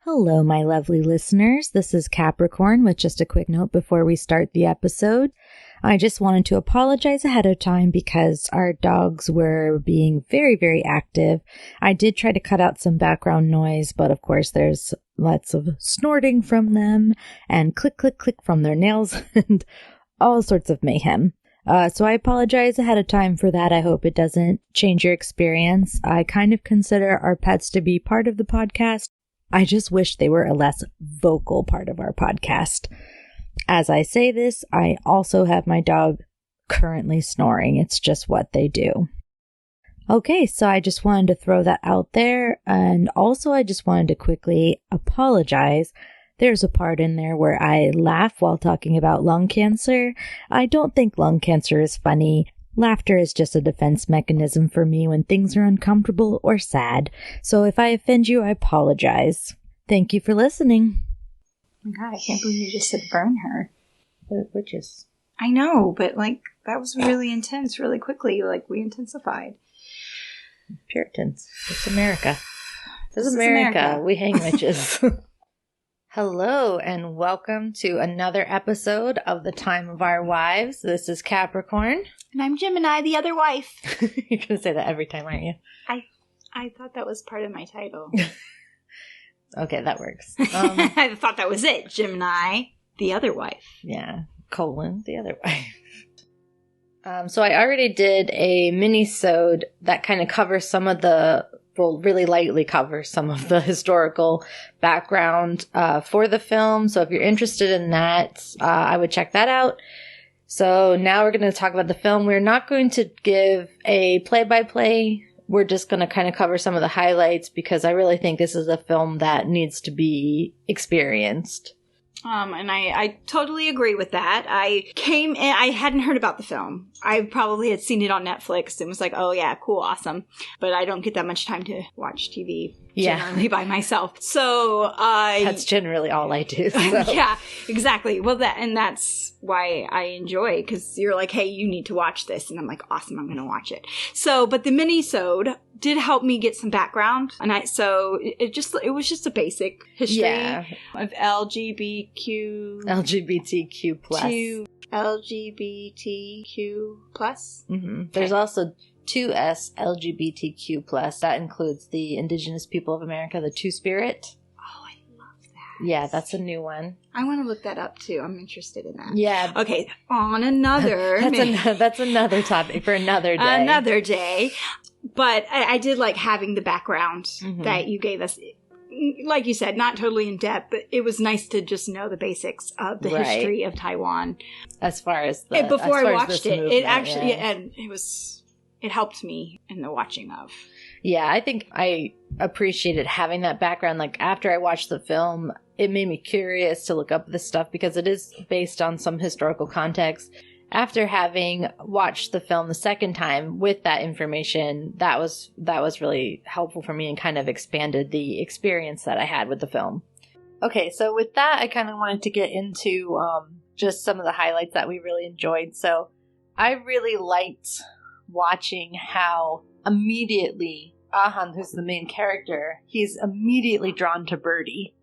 Hello, my lovely listeners. This is Capricorn with just a quick note before we start the episode. I just wanted to apologize ahead of time because our dogs were being very, very active. I did try to cut out some background noise, but of course there's lots of snorting from them and click, click, click from their nails and all sorts of mayhem. So I apologize ahead of time for that. I hope it doesn't change your experience. I kind of consider our pets to be part of the podcast. I just wish they were a less vocal part of our podcast. As I say this, I also have my dog currently snoring. It's just what they do. Okay, so I just wanted to throw that out there. And also I just wanted to quickly apologize. There's a part in there where I laugh while talking about lung cancer. I don't think lung cancer is funny. Laughter is just a defense mechanism for me when things are uncomfortable or sad. So if I offend you, I apologize. Thank you for listening. Oh my God, I can't believe you just said burn her. The witches. I know, but that was really intense really quickly. We intensified. Puritans. It's America. This is America. We hang witches. Hello and welcome to another episode of The Time of Our Wives. This is Capricorn. And I'm Gemini, the other wife. You're going to say that every time, aren't you? I thought that was part of my title. Okay, that works. I thought that was it. Gemini, the other wife. Yeah, the other wife. So I already did a mini-sode that kind of covers some of the... really lightly cover some of the historical background for the film. So if you're interested in that, I would check that out. So now we're going to talk about the film. We're not going to give a play-by-play. We're just going to kind of cover some of the highlights because I really think this is a film that needs to be experienced. And I totally agree with that. I came in, I hadn't heard about the film. I probably had seen it on Netflix and was like, oh yeah, cool, awesome. But I don't get that much time to watch TV generally by myself. So that's generally all I do. So. Yeah, exactly. Well, that's why I enjoy, because you're like, hey, you need to watch this. And I'm like, awesome, I'm going to watch it. So, but the mini-sode did help me get some background. And it was just a basic history of LGBTQ plus. LGBTQ plus. Mm-hmm. Okay. There's also 2S LGBTQ plus. That includes the Indigenous People of America, the Two-Spirit. Oh, I love that. Yeah, that's a new one. I want to look that up too. I'm interested in that. Yeah. Okay, on another... that's another topic for another day. Another day. But I did like having the background that you gave us. Like you said, not totally in depth, but it was nice to just know the basics of the history of Taiwan. As far as before I watched it, movement, it actually and it helped me in the watching of. Yeah, I think I appreciated having that background. Like after I watched the film, it made me curious to look up this stuff because it is based on some historical context. After having watched the film the second time with that information, that was really helpful for me and kind of expanded the experience that I had with the film. Okay, so with that, I kind of wanted to get into just some of the highlights that we really enjoyed. So I really liked watching how immediately Ahan, who's the main character, he's immediately drawn to Birdie.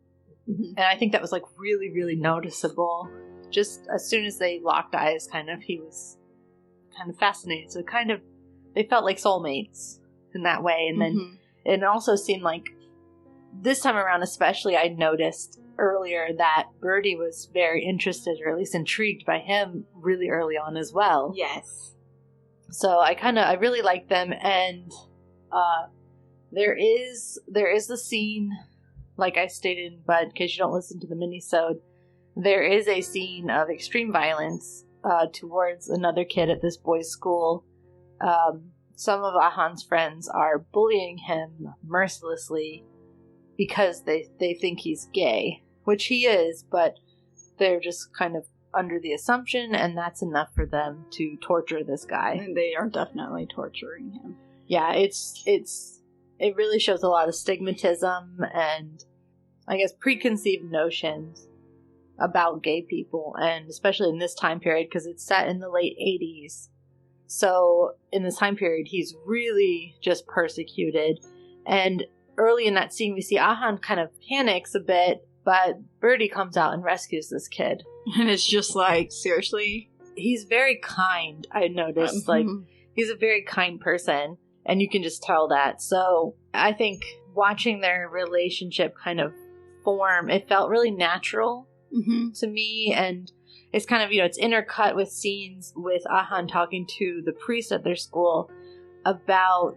Mm-hmm. And I think that was really, really noticeable. Just as soon as they locked eyes, he was kind of fascinated. So they felt like soulmates in that way. And then it also seemed like this time around, especially, I noticed earlier that Birdie was very interested, or at least intrigued by him really early on as well. Yes. So I really like them. And there is the scene, like I stated, but in case you don't listen to the mini-sode, there is a scene of extreme violence towards another kid at this boys' school. Some of Ahan's friends are bullying him mercilessly because they think he's gay, which he is, but they're just kind of under the assumption, and that's enough for them to torture this guy. And they are definitely torturing him. Yeah, it really shows a lot of stigmatism and, I guess, preconceived notions about gay people, and especially in this time period because it's set in the late 80s. So in this time period, he's really just persecuted. And early in that scene, we see Ahan kind of panics a bit, but Birdie comes out and rescues this kid. And it's just like, seriously? He's very kind, I noticed. Like, he's a very kind person, and you can just tell that. So I think watching their relationship kind of form, it felt really natural to me, and it's kind of, it's intercut with scenes with Ahan talking to the priest at their school about,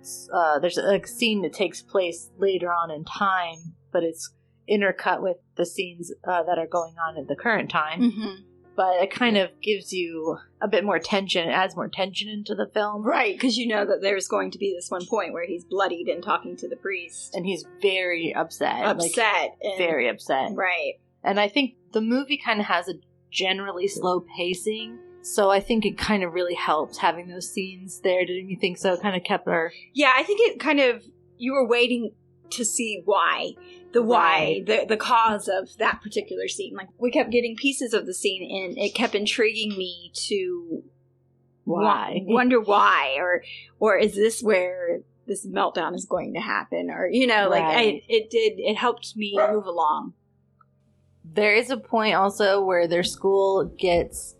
there's a scene that takes place later on in time, but it's intercut with the scenes that are going on at the current time. But it kind of gives you a bit more tension, it adds more tension into the film. Right, because you know that there's going to be this one point where he's bloodied and talking to the priest. And he's very upset. Very upset. Right. And I think the movie kind of has a generally slow pacing, so I think it kind of really helped having those scenes there. Didn't you think so? It kind of kept our... Yeah, I think it kind of... You were waiting to see why. The cause of that particular scene. Like, we kept getting pieces of the scene, and it kept intriguing me to wonder why, or is this where this meltdown is going to happen, or it helped me move along. There is a point also where their school gets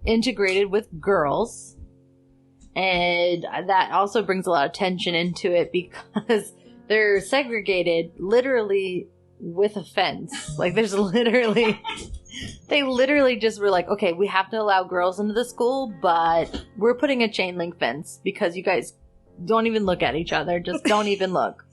integrated with girls, and that also brings a lot of tension into it because they're segregated literally with a fence. Like, there's literally... They literally just were like, okay, we have to allow girls into the school, but we're putting a chain link fence because you guys don't even look at each other. Just don't even look.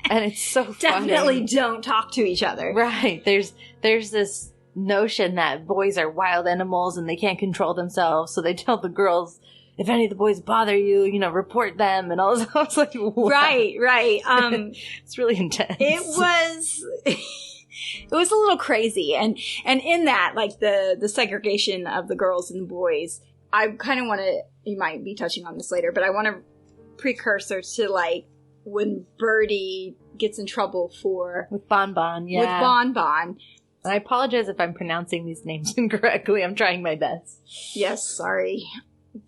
And it's so funny. Definitely don't talk to each other. Right. There's this notion that boys are wild animals and they can't control themselves, so they tell the girls, if any of the boys bother you, report them and all this. I was like, wow. Right. It's really intense. It was a little crazy. And in that, like, the segregation of the girls and the boys, I kind of want to, you might be touching on this later, but I want to precursor to, like, when Birdie gets in trouble with Bonbon, yeah. With Bonbon. And I apologize if I'm pronouncing these names incorrectly. I'm trying my best. Yes, sorry.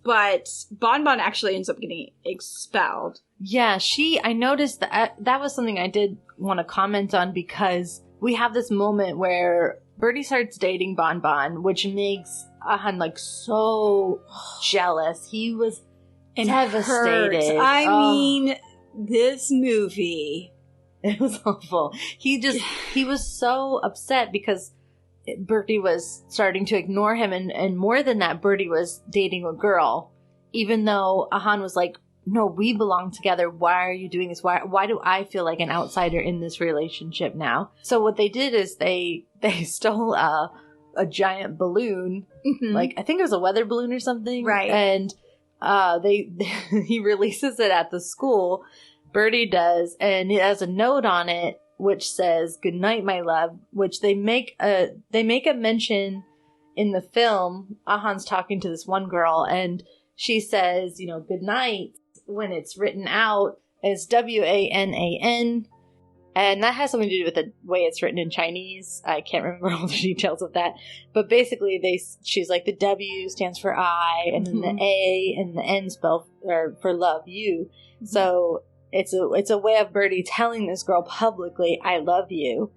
But Bonbon actually ends up getting expelled. Yeah, I noticed that was something I did want to comment on, because we have this moment where Birdie starts dating Bonbon, which makes Ahan, like, so jealous. He was devastated. I mean, this movie. It was awful. He was so upset because Birdie was starting to ignore him, and more than that, Birdie was dating a girl, even though Ahan was like, no, we belong together. Why are you doing this? Why do I feel like an outsider in this relationship now? So what they did is they stole a giant balloon, like, I think it was a weather balloon or something, right? And he releases it at the school. Birdie does, and it has a note on it which says, "Good night, my love," which they make a mention in the film. Ahan's talking to this one girl, and she says, "Good night," when it's written out as WANAN, and that has something to do with the way it's written in Chinese. I can't remember all the details of that, but basically she's like, the W stands for I, and then the A and the N spell for love, you. So it's a way of Birdie telling this girl publicly, I love you.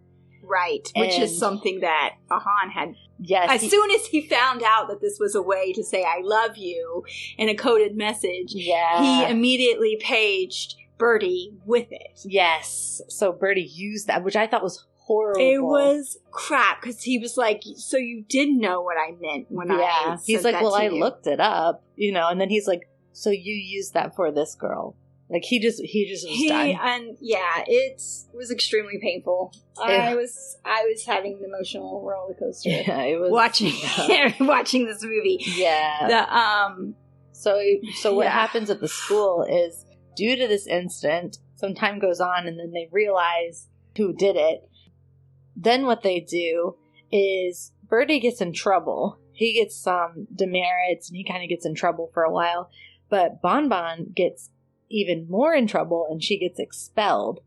Right, which is something that Ahan had. Yes. As soon as he found out that this was a way to say I love you in a coded message, he immediately paged Birdie with it. Yes. So Birdie used that, which I thought was horrible. It was crap, because he was like, so you did know what I meant when I said he's like, that well, to I you. looked it up, and then he's like, so you used that for this girl. Like, he just was done. And it was extremely painful. I was having an emotional roller coaster. Yeah, it was watching this movie. Yeah. So what happens at the school is, due to this incident, some time goes on, and then they realize who did it. Then what they do is Birdie gets in trouble. He gets some demerits, and he kind of gets in trouble for a while. But Bonbon gets even more in trouble, and she gets expelled,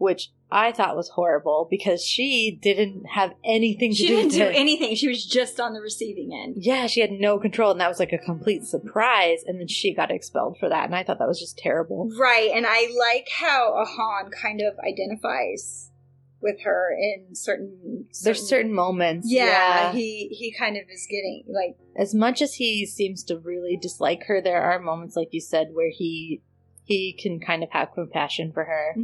which I thought was horrible because she didn't have anything to do with it. She didn't do anything. She was just on the receiving end. Yeah, she had no control, and that was like a complete surprise, and then she got expelled for that, and I thought that was just terrible. Right, and I like how Ahan kind of identifies with her in certain There's certain moments. Yeah, he kind of is getting, like... As much as he seems to really dislike her, there are moments, like you said, where he can kind of have compassion for her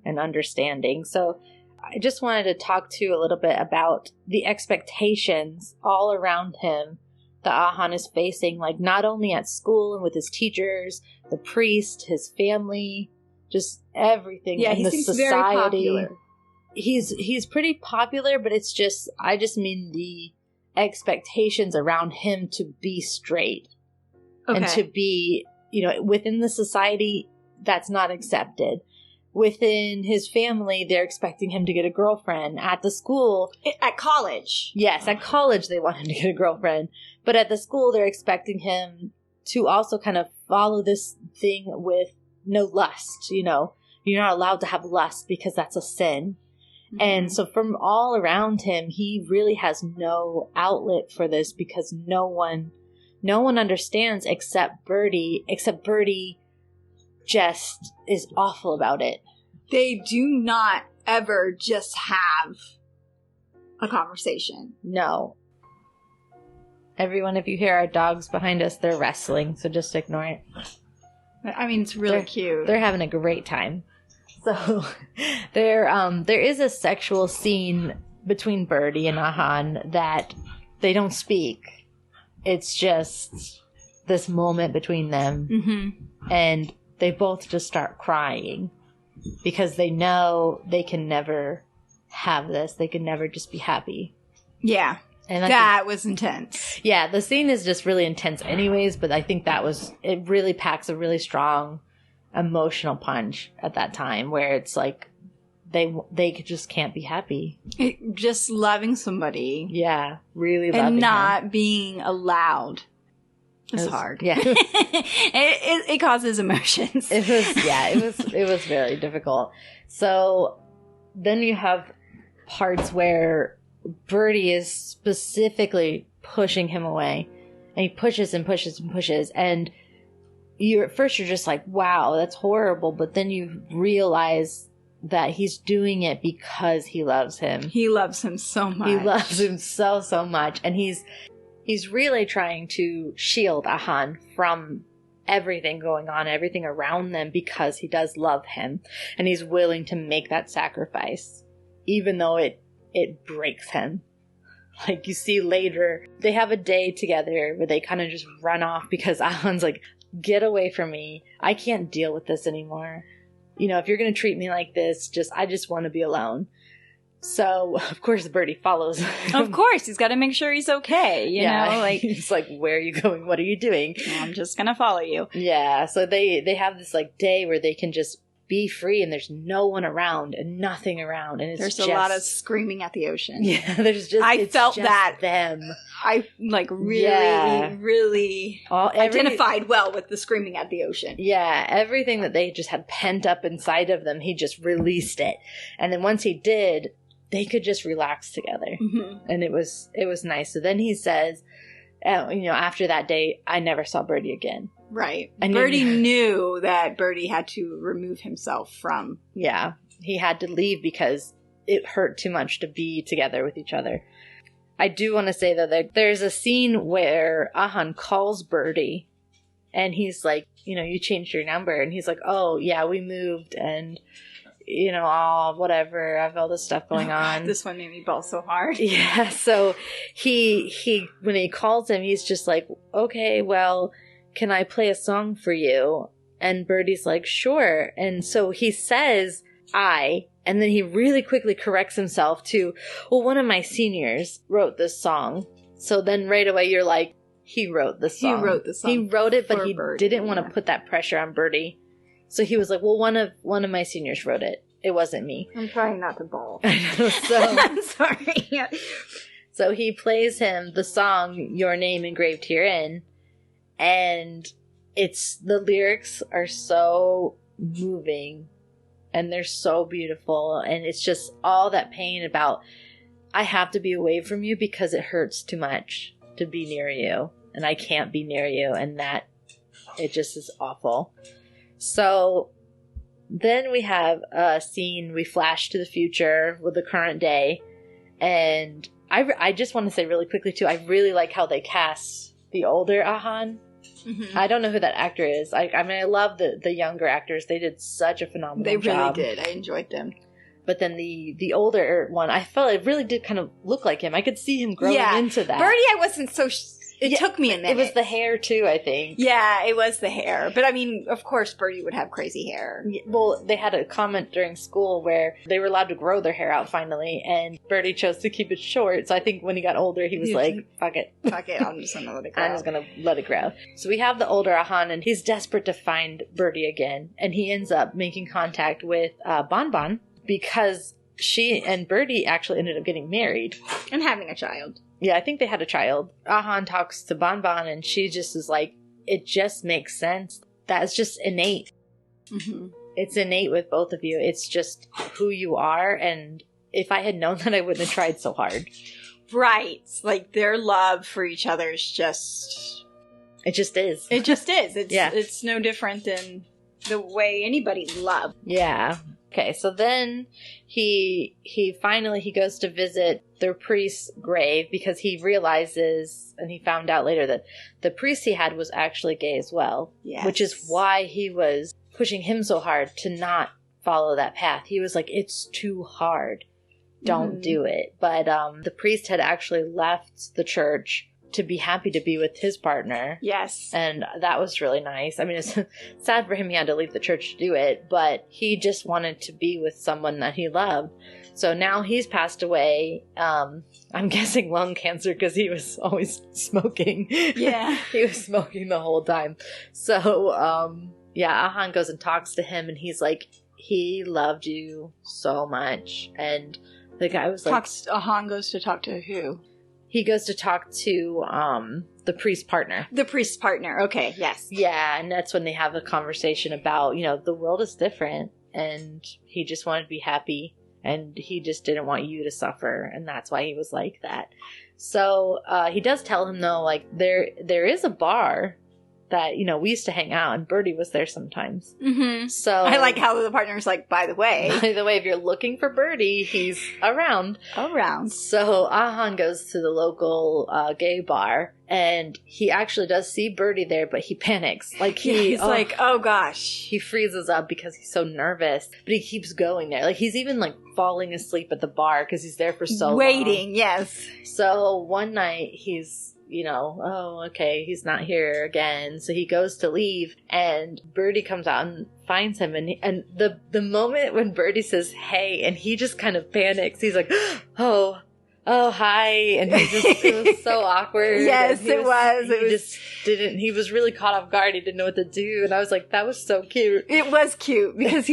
and understanding. So I just wanted to talk to you a little bit about the expectations all around him that Ahan is facing, like not only at school and with his teachers, the priest, his family, just everything in the society. Very popular. He's pretty popular, but it's just, I just mean the expectations around him to be straight and to be, you know, within the society, that's not accepted. Within his family, they're expecting him to get a girlfriend. At the school... At college. Yes, at college they want him to get a girlfriend. But at the school, they're expecting him to also kind of follow this thing with no lust, you know. You're not allowed to have lust because that's a sin. And so from all around him, he really has no outlet for this because no one understands except Birdie just is awful about it. They do not ever just have a conversation. No. Everyone, if you hear our dogs behind us, they're wrestling, so just ignore it. I mean, it's really cute. They're having a great time. So there is a sexual scene between Birdie and Ahan that they don't speak. It's just this moment between them. And they both just start crying because they know they can never have this. They can never just be happy. Yeah. And that was intense. Yeah, the scene is just really intense anyways, but I think it really packs a really strong emotional punch at that time where it's like they just can't be happy. Just loving somebody. Yeah, really loving and not her. Being allowed. It's hard. Yeah. it causes emotions. It was very difficult. So then you have parts where Birdie is specifically pushing him away. And he pushes and pushes and pushes. And you're just like, wow, that's horrible. But then you realize that he's doing it because he loves him. He loves him so much. He loves him so much. And he's really trying to shield Ahan from everything going on, everything around them, because he does love him. And he's willing to make that sacrifice, even though it breaks him. Like you see later, they have a day together where they kind of just run off because Ahan's like, get away from me. I can't deal with this anymore. You know, if you're going to treat me like this, I just want to be alone. So, of course, Birdie follows him. Of course, he's got to make sure he's okay, you know? Like, he's like, where are you going? What are you doing? I'm just going to follow you. Yeah, so they have this, like, day where they can just be free and there's no one around and nothing around. And there's a lot of screaming at the ocean. Yeah, there's just... I felt just that. them. I, like, really identified well with the screaming at the ocean. Yeah, everything that they just had pent up inside of them, he just released it. And then once he did... they could just relax together. And it was nice. So then he says, after that day, I never saw Birdie again. Right. And Birdie knew that Birdie had to remove himself from... Yeah. He had to leave because it hurt too much to be together with each other. I do want to say, though, that there's a scene where Ahan calls Birdie. And he's like, you changed your number. And he's like, oh, yeah, we moved. And... whatever. I have all this stuff going on. This one made me bawl so hard. Yeah, so he when he calls him, he's just like, okay, well, can I play a song for you? And Birdie's like, sure. And so he says, and then he really quickly corrects himself to, well, one of my seniors wrote this song. So then right away you're like, he wrote the song. He wrote the song. He wrote it, but he Birdie, didn't want to put that pressure on Birdie. So he was like, well, one of my seniors wrote it. It wasn't me. I'm trying not to bawl. So I'm sorry. So he plays him the song, Your Name Engraved Herein. And the lyrics are so moving and they're so beautiful. And it's just all that pain about, I have to be away from you because it hurts too much to be near you, and I can't be near you, and that it just is awful. So then we have a scene, we flash to the future with the current day, and I just want to say really quickly too, I really like how they cast the older Ahan. Mm-hmm. I don't know who that actor is. I mean, I love the younger actors. They did such a phenomenal job. They really did. I enjoyed them. But then the older one, I felt it really did kind of look like him. I could see him growing into that. Birdie, I wasn't so... It took me a minute. It was the hair, too, I think. Yeah, it was the hair. But, I mean, of course, Birdie would have crazy hair. Well, they had a comment during school where they were allowed to grow their hair out finally, and Birdie chose to keep it short. So I think when he got older, he was like, fuck it. Fuck it, I'm just going to let it grow. I'm just going to let it grow. So we have the older Ahan, and he's desperate to find Birdie again. And he ends up making contact with Bon Bon because she and Birdie actually ended up getting married. And having a child. Yeah, I think they had a child. Ahan talks to Bon Bon, and she just is like, it just makes sense. That's just innate. Mm-hmm. It's innate with both of you. It's just who you are, and if I had known that, I wouldn't have tried so hard. Right. Like, their love for each other is just... It just is. It just is. It's no different than the way anybody loves. Yeah. Okay, so then he finally goes to visit their priest's grave because he realizes, and he found out later, that the priest he had was actually gay as well. Yes. Which is why he was pushing him so hard to not follow that path. He was like, it's too hard. Don't do it. But the priest had actually left the church to be happy to be with his partner. Yes. And that was really nice. I mean, it's sad for him he had to leave the church to do it, but he just wanted to be with someone that he loved. So now he's passed away. I'm guessing lung cancer because he was always smoking. Yeah. He was smoking the whole time. So, Ahan goes and talks to him, and he's like, he loved you so much. And the guy was like... Ahan goes to talk to who? He goes to talk to the priest's partner. The priest's partner. Okay, yes. Yeah, and that's when they have a conversation about, the world is different, and he just wanted to be happy, and he just didn't want you to suffer, and that's why he was like that. So he does tell him, though, like, there is a bar that, we used to hang out, and Birdie was there sometimes. Mm-hmm. So I like how the partner's like, by the way, if you're looking for Birdie, he's around. So Ahan goes to the local gay bar, and he actually does see Birdie there, but he panics. Like he's like, oh gosh. He freezes up because he's so nervous, but he keeps going there. Like, he's even like falling asleep at the bar because he's there for so long. Waiting, yes. So one night he's, oh, okay, he's not here again. So he goes to leave, and Birdie comes out and finds him. And the moment when Birdie says, hey, and he just kind of panics. He's like, oh, hi. And it was so awkward. Yes, it was. He was really caught off guard. He didn't know what to do. And I was like, that was so cute. It was cute because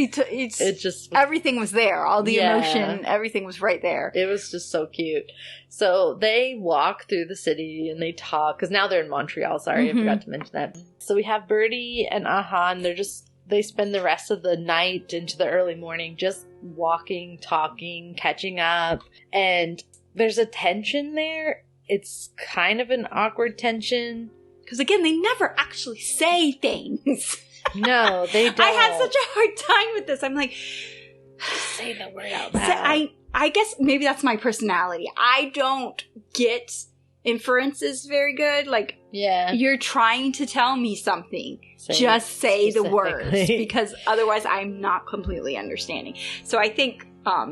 everything was there. All the emotion, everything was right there. It was just so cute. So they walk through the city and they talk, because now they're in Montreal. Sorry, I forgot to mention that. So we have Birdie and Ahan. They spend the rest of the night into the early morning just walking, talking, catching up. And there's a tension there. It's kind of an awkward tension. Because again, they never actually say things. No, they don't. I had such a hard time with this. I'm like, say the word out loud. I guess maybe that's my personality. I don't get inferences very good. Like, you're trying to tell me something. Just say the words. Because otherwise I'm not completely understanding. So I think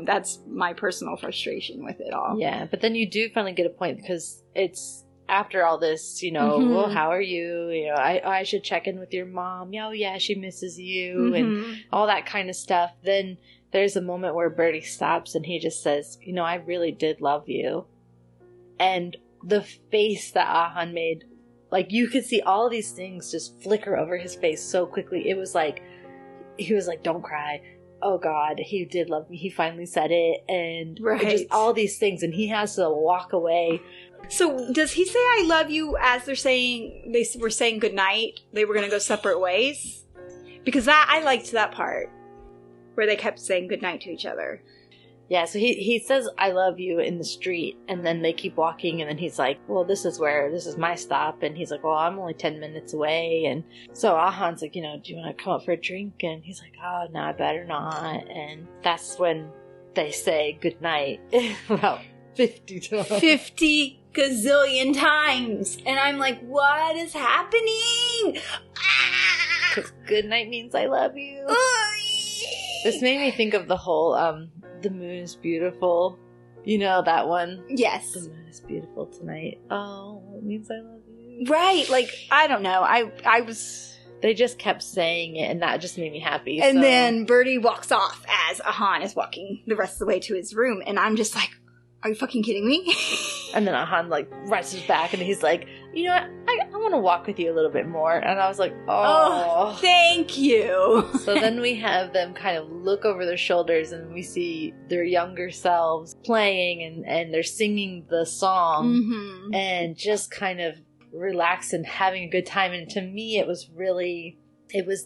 that's my personal frustration with it all. Yeah, but then you do finally get a point, because it's after all this, well, how are you? I should check in with your mom. Oh, yeah, she misses you, and all that kind of stuff. Then there's a moment where Birdie stops and he just says, I really did love you. And the face that Ahan made, like, you could see all these things just flicker over his face so quickly. It was like, he was like, don't cry. Oh God, he did love me. He finally said it. And just all these things. And he has to walk away. So does he say I love you as they were saying goodnight? They were going to go separate ways? Because I liked that part. where they kept saying goodnight to each other. Yeah, so he says, I love you in the street, and then they keep walking, and then he's like, well, this is my stop, and he's like, well, I'm only 10 minutes away, and so Ahan's like, do you want to come up for a drink? And he's like, oh, no, I better not, and that's when they say goodnight about 50 times. 50 gazillion times! And I'm like, what is happening? Because goodnight means I love you. This made me think of the whole, the moon is beautiful. You know that one? Yes. The moon is beautiful tonight. Oh, it means I love you. Right, like, I don't know. I was... They just kept saying it, and that just made me happy. And then Birdie walks off as Ahan is walking the rest of the way to his room, and I'm just like, are you fucking kidding me? And then Ahan, like, rushes back, and he's like, you know what? I want to walk with you a little bit more. And I was like, oh. Thank you. So then we have them kind of look over their shoulders, and we see their younger selves playing, and they're singing the song, and just kind of relax and having a good time. And to me, it was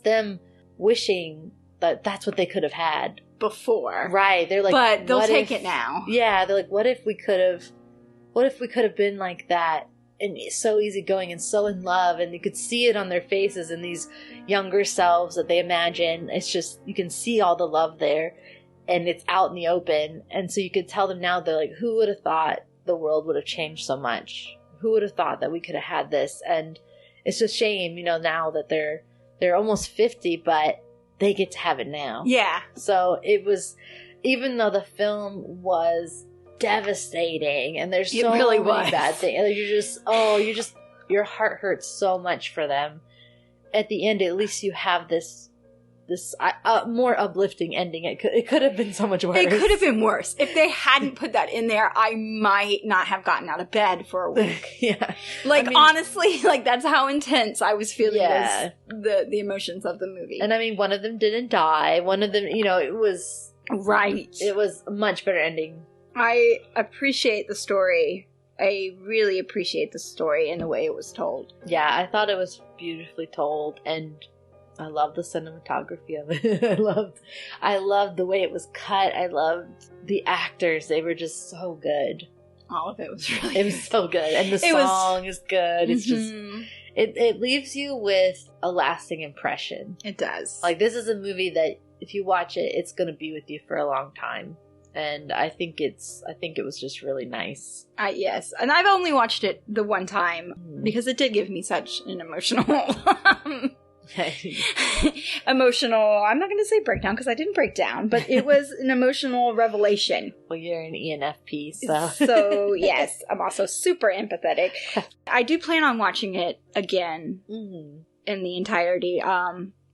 them wishing that that's what they could have had before. Right. They're like, but they'll take it now. Yeah. They're like, what if we could have been like that, and so easygoing and so in love, and you could see it on their faces, and these younger selves that they imagine. It's just, you can see all the love there, and it's out in the open. And so you could tell them now, they're like, who would have thought the world would have changed so much? Who would have thought that we could have had this? And it's a shame, now that they're almost 50, but they get to have it now. Yeah. So it was, even though the film was devastating, and there's so really many bad things, your heart hurts so much for them. At the end, at least you have this more uplifting ending. It could have been so much worse. It could have been worse. If they hadn't put that in there, I might not have gotten out of bed for a week. Yeah. Honestly, that's how intense I was feeling the emotions of the movie. And one of them didn't die. One of them, it was... Right. It was a much better ending. I appreciate the story. I really appreciate the story and the way it was told. Yeah, I thought it was beautifully told, and I loved the cinematography of it. I loved the way it was cut. I loved the actors. They were just so good. All of it was really It was so good. And the song is good. It's just... It leaves you with a lasting impression. It does. This is a movie that if you watch it, it's going to be with you for a long time. And I think it was just really nice. Yes. And I've only watched it the one time because it did give me such an emotional emotional, I'm not going to say breakdown because I didn't break down, but it was an emotional revelation. Well, you're an ENFP, so. So, yes, I'm also super empathetic. I do plan on watching it again in the entirety,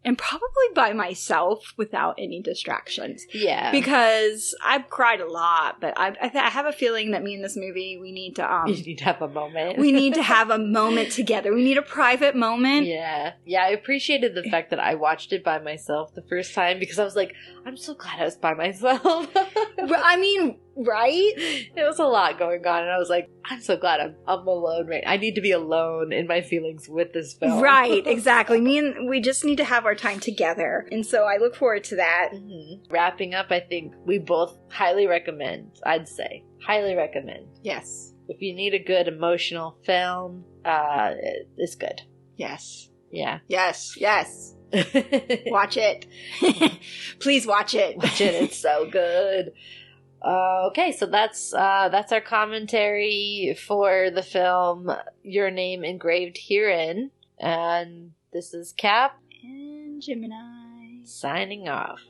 and probably by myself without any distractions. Yeah. Because I've cried a lot, but I have a feeling that me and this movie, we need to... you need to have a moment. We need to have a moment together. We need a private moment. Yeah. Yeah, I appreciated the fact that I watched it by myself the first time, because I was like, I'm so glad I was by myself. Right? It was a lot going on, and I was like, I'm so glad I'm alone, right? I need to be alone in my feelings with this film. Right, exactly. We just need to have our time together, and so I look forward to that. Wrapping up, I think we both highly recommend, I'd say. Highly recommend. Yes. If you need a good emotional film, it's good. Yes. Yeah. Yes. Watch it. Please watch it. Watch it, it's so good. Okay, so that's our commentary for the film Your Name Engraved Herein. And this is Cap and Gemini signing off.